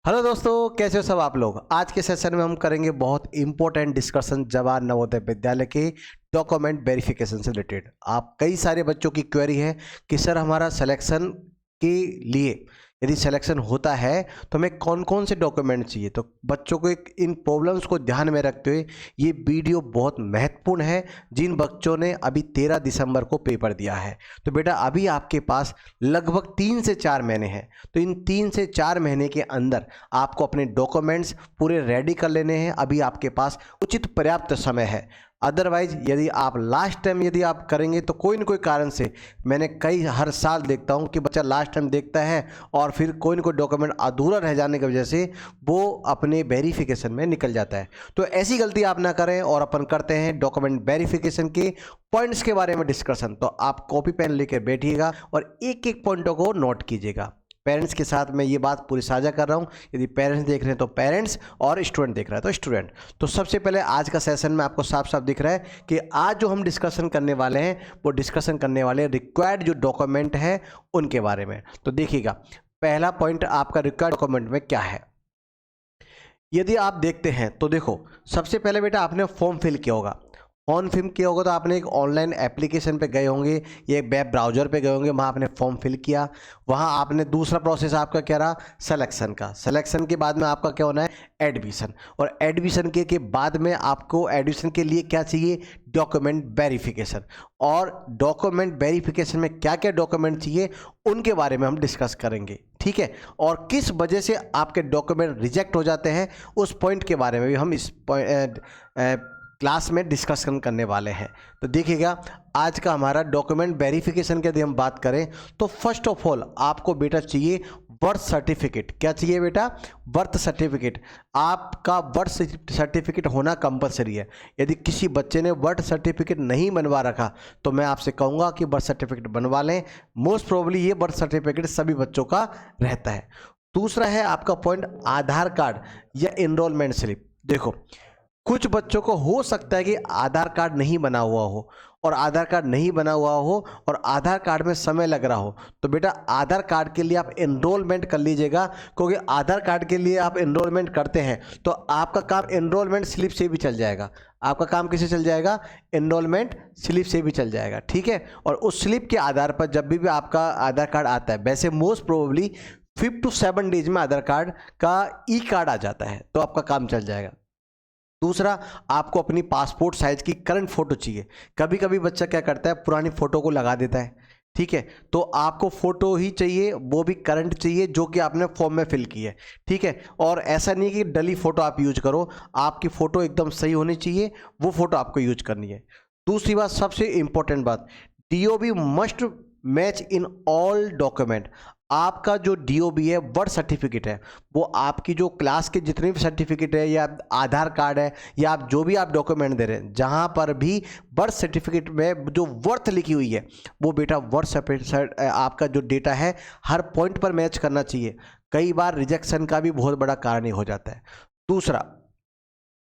Hello दोस्तों, कैसे हो सब आप लोग। आज के सेशन में हम करेंगे बहुत इंपॉर्टेंट डिस्कशन जवाहर नवोदय विद्यालय के डॉक्यूमेंट वेरिफिकेशन से रिलेटेड। आप कई सारे बच्चों की क्वेरी है कि सर हमारा सिलेक्शन के लिए यदि सिलेक्शन होता है तो हमें कौन कौन से डॉक्यूमेंट चाहिए। तो बच्चों को इन प्रॉब्लम्स को ध्यान में रखते हुए ये वीडियो बहुत महत्वपूर्ण है। जिन बच्चों ने अभी 13 दिसंबर को पेपर दिया है तो बेटा अभी आपके पास लगभग 3 से 4 महीने हैं। तो इन 3 से 4 महीने के अंदर आपको अपने डॉक्यूमेंट्स पूरे रेडी कर लेने हैं। अभी आपके पास उचित पर्याप्त समय है। अदरवाइज यदि आप लास्ट टाइम यदि आप करेंगे तो कोई न कोई कारण से, मैंने हर साल देखता हूं कि बच्चा लास्ट टाइम देखता है और फिर कोई न कोई डॉक्यूमेंट अधूरा रह जाने की वजह से वो अपने वेरिफिकेशन में निकल जाता है। तो ऐसी गलती आप ना करें और अपन करते हैं डॉक्यूमेंट वेरिफिकेशन के पॉइंट्स के बारे में डिस्कशन। तो आप कॉपी पेन लेकर बैठिएगा और एक एक पॉइंटों को नोट कीजिएगा। पेरेंट्स के साथ मैं ये बात पूरी साझा कर रहा हूँ। यदि पेरेंट्स देख रहे हैं तो पेरेंट्स और स्टूडेंट देख रहा है तो स्टूडेंट। तो सबसे पहले आज का सेशन में आपको साफ साफ दिख रहा है कि आज जो हम डिस्कशन करने वाले हैं वो डिस्कशन करने वाले रिक्वायर्ड जो डॉक्यूमेंट है उनके बारे में। तो देखिएगा, पहला पॉइंट आपका रिक्वायर्ड डॉक्यूमेंट में क्या है। यदि आप देखते हैं तो देखो, सबसे पहले बेटा आपने फॉर्म फिल किया होगा। फॉर्म फिल किया होगा तो आपने एक ऑनलाइन एप्लीकेशन पे गए होंगे, ये वेब ब्राउज़र पे गए होंगे, वहाँ आपने फॉर्म फिल किया। वहाँ आपने दूसरा प्रोसेस आपका क्या रहा, सिलेक्शन का। सिलेक्शन के बाद में आपका क्या होना है, एडमिशन। और एडमिशन के बाद में आपको एडमिशन के लिए क्या चाहिए, डॉक्यूमेंट वेरिफिकेशन। और डॉक्यूमेंट वेरिफिकेशन में क्या क्या डॉक्यूमेंट चाहिए उनके बारे में हम डिस्कस करेंगे, ठीक है। और किस वजह से आपके डॉक्यूमेंट रिजेक्ट हो जाते हैं उस पॉइंट के बारे में भी हम इस क्लास में डिस्कशन करने वाले हैं। तो देखिएगा, आज का हमारा डॉक्यूमेंट वेरिफिकेशन की यदि हम बात करें तो फर्स्ट ऑफ ऑल आपको बेटा चाहिए बर्थ सर्टिफिकेट। क्या चाहिए बेटा, बर्थ सर्टिफिकेट। आपका बर्थ सर्टिफिकेट होना कंपलसरी है। यदि किसी बच्चे ने बर्थ सर्टिफिकेट नहीं बनवा रखा तो मैं आपसे कहूँगा कि बर्थ सर्टिफिकेट बनवा लें। मोस्ट प्रोबेबली ये बर्थ सर्टिफिकेट सभी बच्चों का रहता है। दूसरा है आपका पॉइंट आधार कार्ड या एनरोलमेंट स्लिप। देखो, कुछ बच्चों को हो सकता है कि आधार कार्ड नहीं बना हुआ हो और आधार कार्ड नहीं बना हुआ हो और आधार कार्ड में समय लग रहा हो तो बेटा आधार कार्ड के लिए आप एनरोलमेंट कर लीजिएगा। क्योंकि आधार कार्ड के लिए आप एनरोलमेंट करते हैं तो आपका काम एनरोलमेंट स्लिप से भी चल जाएगा। आपका काम किससे चल जाएगा, एनरोलमेंट स्लिप से भी चल जाएगा, ठीक है। और उस स्लिप के आधार पर जब भी आपका आधार कार्ड आता है, वैसे मोस्ट प्रोबेबली 5 to 7 डेज में आधार कार्ड का ई कार्ड आ जाता है, तो आपका काम चल जाएगा। दूसरा, आपको अपनी पासपोर्ट साइज की करंट फोटो चाहिए। कभी कभी बच्चा क्या करता है, पुरानी फोटो को लगा देता है, ठीक है। तो आपको फोटो ही चाहिए, वो भी करंट चाहिए जो कि आपने फॉर्म में फिल की है, ठीक है। और ऐसा नहीं कि डली फोटो आप यूज करो, आपकी फोटो एकदम सही होनी चाहिए, वो फोटो आपको यूज करनी है। दूसरी बात, सबसे इंपॉर्टेंट बात, DOB must match in all document. आपका जो डीओबी है, बर्थ सर्टिफिकेट है, वो आपकी जो क्लास के जितने भी सर्टिफिकेट है या आधार कार्ड है या आप जो भी आप डॉक्यूमेंट दे रहे हैं, जहाँ पर भी बर्थ सर्टिफिकेट में जो वर्थ लिखी हुई है वो बेटा बर्थ आपका जो डेटा है हर पॉइंट पर मैच करना चाहिए। कई बार रिजेक्शन का भी बहुत बड़ा कारण ही हो जाता है। दूसरा,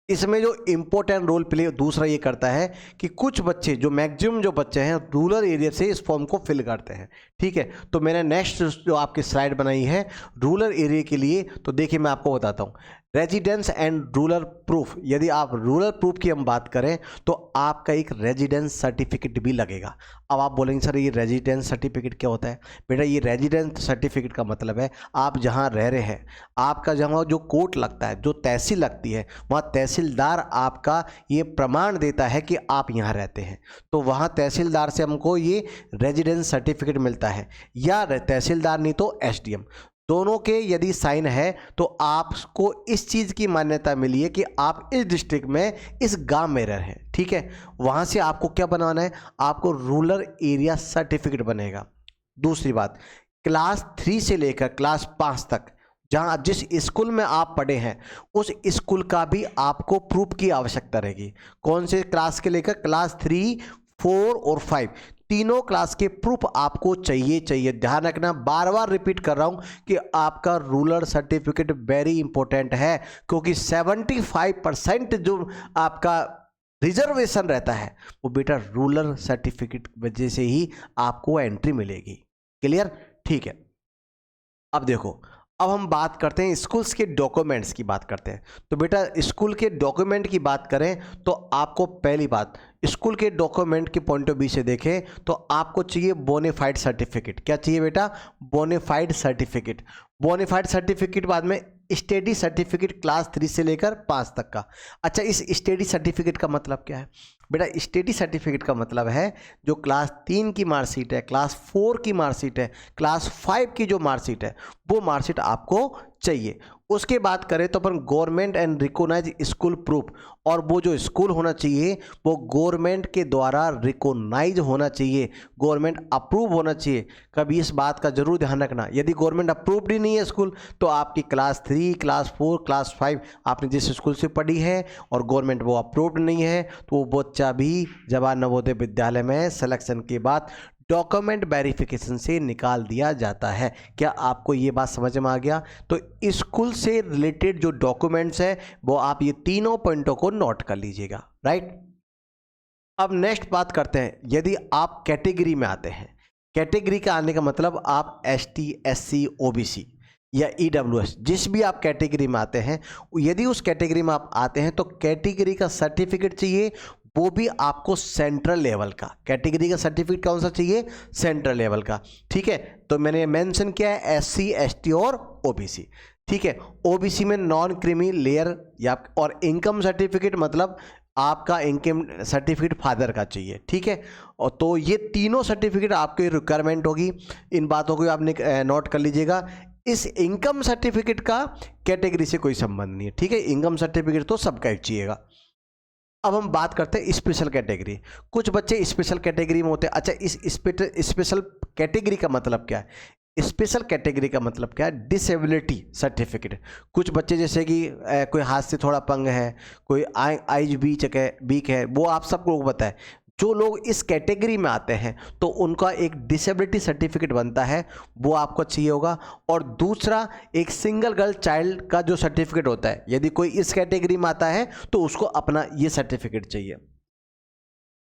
इसमें जो इम्पोर्टेंट रोल प्ले दूसरा ये करता है कि कुछ बच्चे, जो मैक्सिमम जो बच्चे हैं, रूरल एरिया से इस फॉर्म को फिल करते हैं, ठीक है। तो मैंने नेक्स्ट जो आपकी स्लाइड बनाई है रूरल एरिया के लिए, तो देखिए मैं आपको बताता हूँ। Residence and rural proof. यदि आप रूरल प्रूफ की हम बात करें तो आपका एक रेजिडेंस सर्टिफिकेट भी लगेगा। अब आप बोलेंगे सर ये रेजिडेंस सर्टिफिकेट क्या होता है। बेटा ये रेजिडेंस सर्टिफिकेट का मतलब है आप जहाँ रह रहे हैं, आपका जहाँ जो कोर्ट लगता है, जो तहसील लगती है, वहाँ तहसीलदार आपका ये प्रमाण देता है कि आप यहाँ रहते हैं। तो वहाँ तहसीलदार से हमको ये रेजिडेंस सर्टिफिकेट मिलता है, या तहसीलदार नहीं तो एसडीएम, दोनों के यदि साइन है तो आपको इस चीज़ की मान्यता मिली है कि आप इस डिस्ट्रिक्ट में इस गांव में रह रहे हैं, ठीक है। वहाँ से आपको क्या बनाना है, आपको रूरल एरिया सर्टिफिकेट बनेगा। दूसरी बात, क्लास 3 से लेकर क्लास 5 तक जहाँ जिस स्कूल में आप पढ़े हैं उस स्कूल का भी आपको प्रूफ की आवश्यकता रहेगी। कौन से क्लास के लेकर, क्लास 3, 4 और 5 तीनों क्लास के प्रूफ आपको चाहिए। ध्यान रखना, बार बार रिपीट कर रहा हूं कि आपका रूरल सर्टिफिकेट वेरी इंपॉर्टेंट है, क्योंकि 75% जो आपका रिजर्वेशन रहता है वो बेटा रूरल सर्टिफिकेट वजह से ही आपको एंट्री मिलेगी। क्लियर, ठीक है। अब देखो, अब हम बात करते हैं स्कूल्स के डॉक्यूमेंट्स की बात करते हैं। तो बेटा स्कूल के डॉक्यूमेंट की बात करें तो आपको पहली बात स्कूल के डॉक्यूमेंट के पॉइंट ऑफ व्यू से देखें तो आपको चाहिए बोनाफाइड सर्टिफिकेट। क्या चाहिए बेटा? Bonafide certificate. बोनाफाइड सर्टिफिकेट बाद में स्टडी सर्टिफिकेट क्लास 3 से लेकर 5 तक का। अच्छा, इस स्टडी सर्टिफिकेट का मतलब क्या है बेटा? स्टडी सर्टिफिकेट का मतलब है जो क्लास 3 की मार्कशीट है, क्लास 4 की मार्कशीट है, क्लास 5 की जो मार्कशीट है वो मार्कशीट आपको चाहिए। उसके बात करें तो अपन government and recognise school proof, और वो जो स्कूल होना चाहिए वो गवर्नमेंट के द्वारा रिकॉग्नाइज होना चाहिए, गवर्नमेंट अप्रूव होना चाहिए। कभी इस बात का जरूर ध्यान रखना, यदि गवर्नमेंट अप्रूव्ड ही नहीं है स्कूल तो आपकी क्लास 3, क्लास 4, क्लास 5 आपने जिस स्कूल से पढ़ी है और गवर्नमेंट वो अप्रूव्ड नहीं है तो वो बच्चा भी जवाहर नवोदय विद्यालय में सिलेक्शन के बाद डॉक्यूमेंट वेरिफिकेशन से निकाल दिया जाता है। क्या आपको ये बात समझ में आ गया? तो स्कूल से रिलेटेड जो डॉक्यूमेंट्स है वो आप ये तीनों पॉइंटों को नोट कर लीजिएगा, राइट। अब नेक्स्ट बात करते हैं, यदि आप कैटेगरी में आते हैं, कैटेगरी का आने का मतलब आप ST, SC, OBC या EWS जिस भी आप कैटेगरी में आते हैं, यदि उस कैटेगरी में आप आते हैं तो कैटेगरी का सर्टिफिकेट चाहिए, वो भी आपको सेंट्रल लेवल का। कैटेगरी का सर्टिफिकेट कौन सा चाहिए? सेंट्रल लेवल का, ठीक है। तो मैंने मेंशन किया है SC, ST और OBC, ठीक है। OBC में नॉन क्रीमी लेयर या और इनकम सर्टिफिकेट मतलब आपका इनकम सर्टिफिकेट फादर का चाहिए, ठीक है। और तो ये तीनों सर्टिफिकेट आपकी रिक्वायरमेंट होगी, इन बातों को आपने नोट कर लीजिएगा। इस इनकम सर्टिफिकेट का कैटेगरी से कोई संबंध नहीं है, ठीक है। इनकम सर्टिफिकेट तो सबका एक चाहिएगा। अब हम बात करते हैं स्पेशल कैटेगरी। कुछ बच्चे स्पेशल कैटेगरी में होते हैं। अच्छा, इस स्पेशल कैटेगरी का मतलब क्या है? स्पेशल कैटेगरी का मतलब क्या है? Disability certificate. कुछ बच्चे जैसे कि कोई हाथ से थोड़ा पंग है, कोई आइज वीक है, वो आप सबको पता है। जो लोग इस कैटेगरी में आते हैं तो उनका एक डिसेबिलिटी सर्टिफिकेट बनता है, वो आपको चाहिए होगा। और दूसरा एक सिंगल गर्ल चाइल्ड का जो सर्टिफिकेट होता है, यदि कोई इस कैटेगरी में आता है तो उसको अपना ये सर्टिफिकेट चाहिए।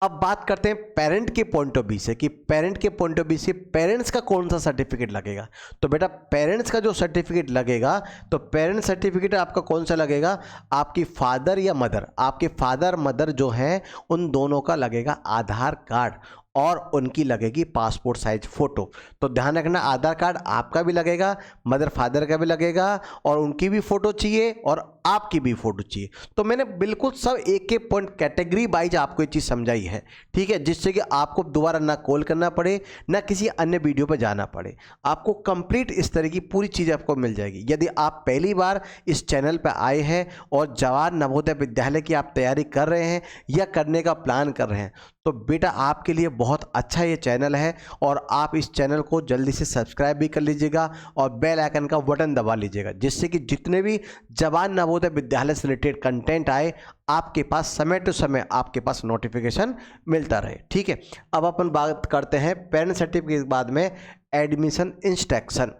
अब बात करते हैं पेरेंट के पॉइंट ऑफ व्यू से कि पेरेंट के पॉइंट ऑफ व्यू से पेरेंट्स का कौन सा सर्टिफिकेट लगेगा। तो बेटा पेरेंट्स का जो सर्टिफिकेट लगेगा तो पेरेंट सर्टिफिकेट आपका कौन सा लगेगा? आपकी फादर या मदर, आपके फादर मदर जो हैं उन दोनों का लगेगा आधार कार्ड और उनकी लगेगी पासपोर्ट साइज फोटो। तो ध्यान रखना, आधार कार्ड आपका भी लगेगा, मदर फादर का भी लगेगा, और उनकी भी फोटो चाहिए और आपकी भी फोटो चाहिए। तो मैंने बिल्कुल सब एक एक पॉइंट कैटेगरी वाइज आपको ये चीज़ समझाई है, ठीक है, जिससे कि आपको दोबारा ना कॉल करना पड़े ना किसी अन्य वीडियो पर जाना पड़े। आपको कंप्लीट इस तरह की पूरी चीज़ आपको मिल जाएगी। यदि आप पहली बार इस चैनल पर आए हैं और जवाहर नवोदय विद्यालय की आप तैयारी कर रहे हैं या करने का प्लान कर रहे हैं तो बेटा आपके लिए बहुत अच्छा ये चैनल है, और आप इस चैनल को जल्दी से सब्सक्राइब भी कर लीजिएगा और बेल आइकन का बटन दबा लीजिएगा, जिससे कि जितने भी जवाहर नवोदय विद्यालय से रिलेटेड कंटेंट आए आपके पास समय टू समय आपके पास नोटिफिकेशन मिलता रहे, ठीक है। अब अपन बात करते हैं पेरेंट सर्टिफिकेट के बाद में एडमिशन इंस्ट्रक्शन।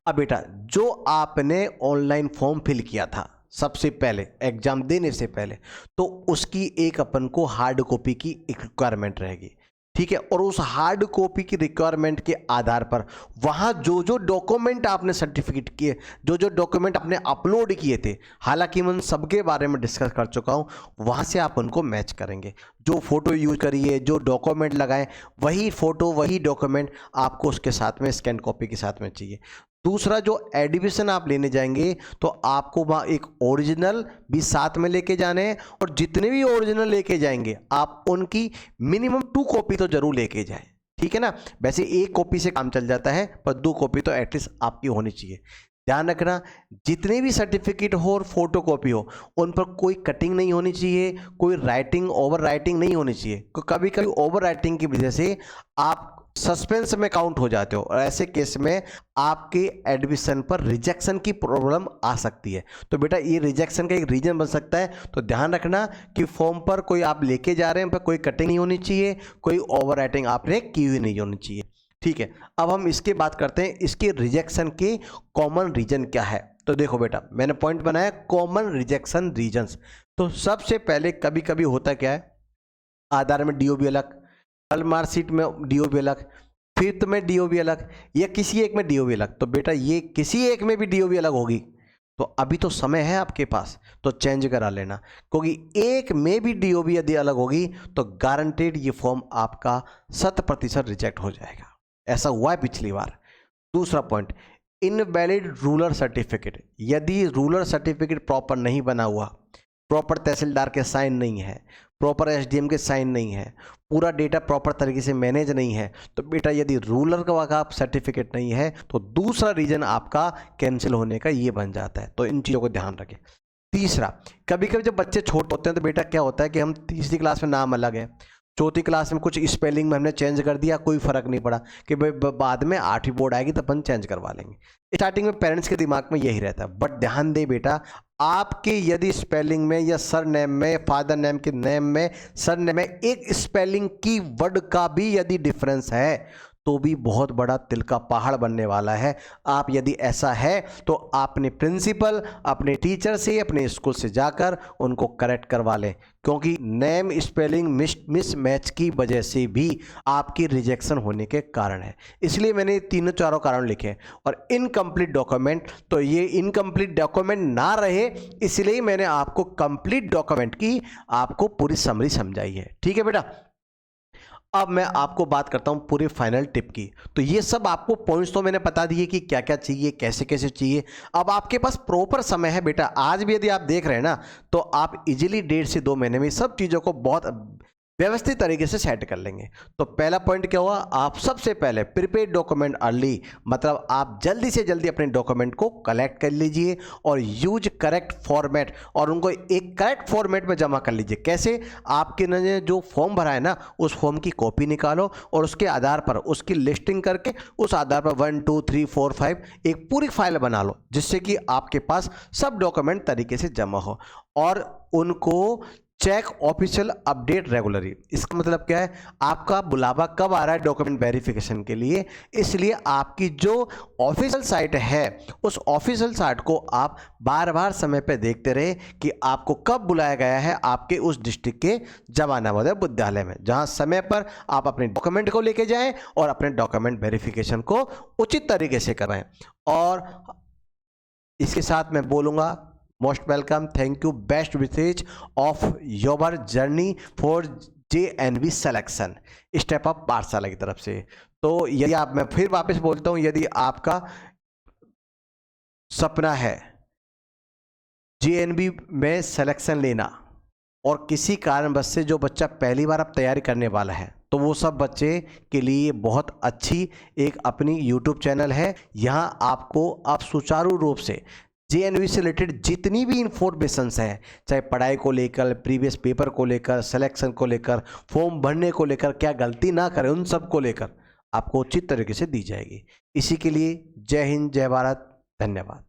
अब बेटा जो आपने ऑनलाइन फॉर्म फिल किया था सबसे पहले एग्जाम देने से पहले, तो उसकी एक अपन को हार्ड कॉपी की एक रिक्वायरमेंट रहेगी, ठीक है। और उस हार्ड कॉपी की रिक्वायरमेंट के आधार पर वहाँ जो जो डॉक्यूमेंट आपने सर्टिफिकेट किए, जो जो डॉक्यूमेंट आपने अपलोड किए थे, हालांकि मैं सबके बारे में डिस्कस कर चुका हूँ, वहाँ से आप उनको मैच करेंगे। जो फोटो यूज करिए, जो डॉक्यूमेंट लगाएं, वही फोटो वही डॉक्यूमेंट आपको उसके साथ में स्कैन कॉपी के साथ में चाहिए। दूसरा, जो एडमिशन आप लेने जाएंगे तो आपको वहाँ एक ओरिजिनल भी साथ में लेके जाने हैं, और जितने भी ओरिजिनल लेके जाएंगे आप उनकी मिनिमम 2 कॉपी तो जरूर लेके जाएं, ठीक है ना। वैसे 1 कॉपी से काम चल जाता है, पर 2 कॉपी तो एटलीस्ट आपकी होनी चाहिए। ध्यान रखना, जितने भी सर्टिफिकेट हो और फोटो कॉपी हो उन पर कोई कटिंग नहीं होनी चाहिए, कोई राइटिंग ओवर राइटिंग नहीं होनी चाहिए। कभी कभी ओवर राइटिंग की वजह से आप सस्पेंस में काउंट हो जाते हो, और ऐसे केस में आपके एडमिशन पर रिजेक्शन की प्रॉब्लम आ सकती है। तो बेटा ये रिजेक्शन का एक रीजन बन सकता है, तो ध्यान रखना कि फॉर्म पर कोई आप लेके जा रहे हैं पर कोई कटिंग नहीं होनी चाहिए, कोई ओवर राइटिंग आपने की हुई नहीं होनी चाहिए, ठीक है। अब हम इसके बात करते हैं इसके रिजेक्शन के कॉमन रीजन क्या है। तो देखो बेटा मैंने पॉइंट बनाया कॉमन रिजेक्शन रीजन्स। तो सबसे पहले कभी कभी होता क्या है, आधार में DOB अलग, कल मार्कशीट में DOB अलग, फिफ्थ में डीओबी अलग या किसी एक में डीओबी अलग, तो बेटा ये किसी एक में भी डीओबी अलग होगी तो अभी तो समय है आपके पास, तो चेंज करा लेना, क्योंकि एक में भी डीओबी यदि अलग होगी तो गारंटेड ये फॉर्म आपका 100% रिजेक्ट हो जाएगा। ऐसा हुआ है पिछली बार। दूसरा पॉइंट, इनवैलिड रूलर सर्टिफिकेट। यदि रूलर सर्टिफिकेट प्रॉपर नहीं बना हुआ, प्रॉपर तहसीलदार के साइन नहीं है, प्रॉपर एसडीएम के साइन नहीं है, पूरा डेटा प्रॉपर तरीके से मैनेज नहीं है, तो बेटा यदि रूलर का सर्टिफिकेट नहीं है तो दूसरा रीजन आपका कैंसिल होने का ये बन जाता है। तो इन चीज़ों को ध्यान रखें। तीसरा, कभी कभी जब बच्चे छोटे होते हैं तो बेटा क्या होता है कि हम तीसरी क्लास में नाम अलग है, चौथी क्लास में कुछ स्पेलिंग में हमने चेंज कर दिया, कोई फर्क नहीं पड़ा कि बाद में 8वीं बोर्ड आएगी तो अपन चेंज करवा लेंगे। स्टार्टिंग में पेरेंट्स के दिमाग में यही रहता है, बट ध्यान दे बेटा, आपके यदि स्पेलिंग में या सर नेम में, फादर नेम के नेम में, सर नेम में एक स्पेलिंग की वर्ड का भी यदि डिफरेंस है तो भी बहुत बड़ा तिल का पहाड़ बनने वाला है। आप यदि ऐसा है तो आपने प्रिंसिपल, अपने टीचर से, अपने स्कूल से जाकर उनको करेक्ट करवा लें, क्योंकि नेम स्पेलिंग मिसमैच की वजह से भी आपकी रिजेक्शन होने के कारण है। इसलिए मैंने तीनों चारों कारण लिखे। और इनकम्प्लीट डॉक्यूमेंट, तो ये इनकम्प्लीट डॉक्यूमेंट ना रहे इसलिए मैंने आपको कंप्लीट डॉक्यूमेंट की आपको पूरी समरी समझाई है। ठीक है बेटा, अब मैं आपको बात करता हूं पूरे फाइनल टिप की। तो ये सब आपको पॉइंट्स तो मैंने बता दिए कि क्या क्या चाहिए, कैसे कैसे चाहिए। अब आपके पास प्रॉपर समय है बेटा, आज भी यदि आप देख रहे हैं ना तो आप इजीली 1.5 से 2 महीने में सब चीज़ों को बहुत व्यवस्थित तरीके से सेट कर लेंगे। तो पहला पॉइंट क्या हुआ, आप सबसे पहले प्रिपेयर डॉक्यूमेंट अर्ली, मतलब आप जल्दी से जल्दी अपने डॉक्यूमेंट को कलेक्ट कर लीजिए और यूज करेक्ट फॉर्मेट, और उनको एक करेक्ट फॉर्मेट में जमा कर लीजिए। कैसे, आपके ने जो फॉर्म भरा है ना उस फॉर्म की कॉपी निकालो और उसके आधार पर उसकी लिस्टिंग करके उस आधार पर 1 2 3 4 5 एक पूरी फाइल बना लो, जिससे कि आपके पास सब डॉक्यूमेंट तरीके से जमा हो और उनको चेक ऑफिशियल अपडेट रेगुलरली। इसका मतलब क्या है, आपका बुलावा कब आ रहा है डॉक्यूमेंट वेरिफिकेशन के लिए, इसलिए आपकी जो ऑफिशियल साइट है उस ऑफिशियल साइट को आप बार बार समय पे देखते रहे कि आपको कब बुलाया गया है आपके उस डिस्ट्रिक्ट के जवाहर नवोदय विद्यालय में, जहां समय पर आप अपने डॉक्यूमेंट को लेके जाएं और अपने डॉक्यूमेंट वेरिफिकेशन को उचित तरीके से करवाएं। और इसके साथ मैं बोलूँगा, most welcome, thank you, best wishes of your journey for JNV selection, step up पाठशाला की तरफ से। तो यदि आप, मैं फिर वापस बोलता हूं, यदि आपका सपना है JNV में सिलेक्शन लेना और किसी कारणवश से जो बच्चा पहली बार अब तैयारी करने वाला है, तो वो सब बच्चे के लिए बहुत अच्छी एक अपनी YouTube चैनल है। यहाँ आपको आप सुचारू रूप से JNV से रिलेटेड जितनी भी इंफॉर्मेशंस हैं, चाहे पढ़ाई को लेकर, प्रीवियस पेपर को लेकर, सिलेक्शन को लेकर, फॉर्म भरने को लेकर, क्या गलती ना करें, उन सब को लेकर आपको उचित तरीके से दी जाएगी। इसी के लिए जय हिंद, जय भारत, धन्यवाद।